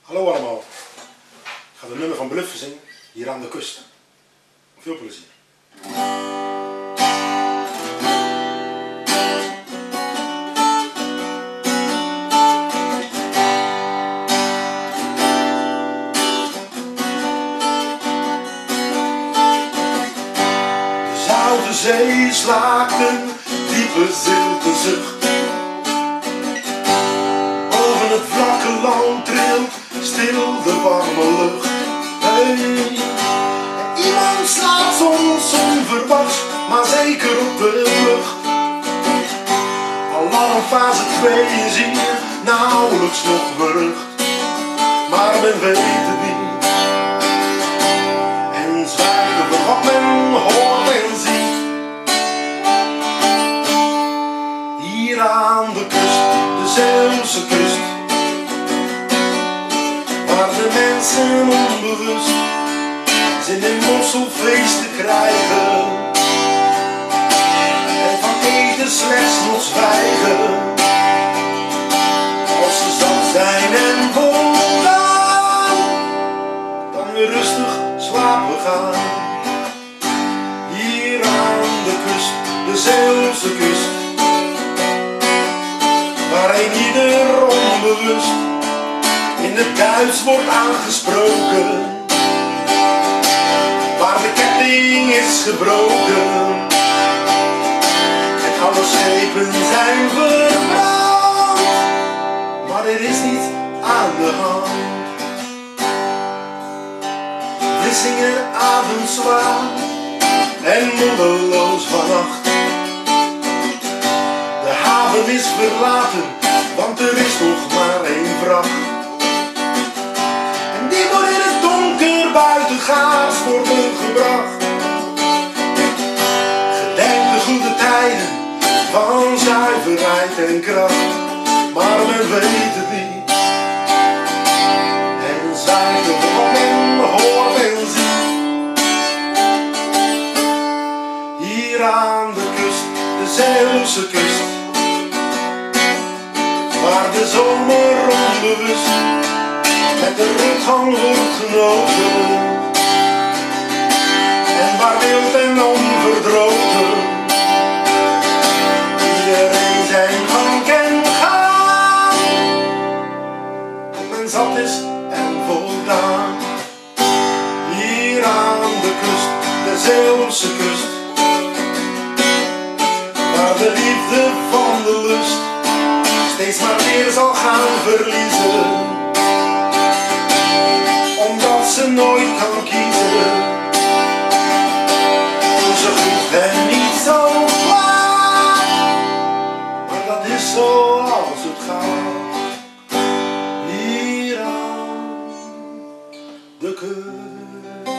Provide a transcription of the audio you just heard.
Hallo allemaal, ik ga het nummer van Bluffen zingen, hier aan de kust. Veel plezier. De zoute zee slaakt een diepe zilte zucht. Boven het vlakke land trilt stil de warme lucht. Hey. En iemand slaat soms onverwachts, maar zeker op de vlucht. Alarmfase 2 is hier nauwelijks nog berucht, maar men weet het niet. En zwijgt over wat men hoort en ziet. Hier aan de kust, de Zeeuwse kust, waar de mensen onbewust zin in mosselvlees te krijgen en van eten slechts nog zwijgen. Als ze zat zijn en voldaan, dan weer rustig slapen gaan. Hier aan de kust, de Zeeuwse kust, waarin ieder onbewust in het Duits wordt aangesproken, waar de ketting is gebroken en alle schepen zijn verbrand, maar er is niets aan de hand. Vlissingen avondzwaar en moddeloos vannacht. De haven is verlaten, want er is nog maar één vracht. En die wordt in het donker buiten gaas worden gebracht. Gedenk de goede tijden van zuiverheid en kracht, maar men weet het niet. En zwijgt over wat men hoort en ziet. Hier aan de kust, de Zeeuwse kust, waar de zomer onbewust met de ruggang wordt genoten en waar wild en onverdroten iedereen zijn gang kan gaan, tot men zat is en voldaan. Hier aan de kust, de Zeeuwse kust, waar de liefde van de lust steeds maar weer zal gaan verliezen, omdat ze nooit kan kiezen. Zo goed en niet zo kwaad, maar dat is zoals het gaat. Hier aan de kust.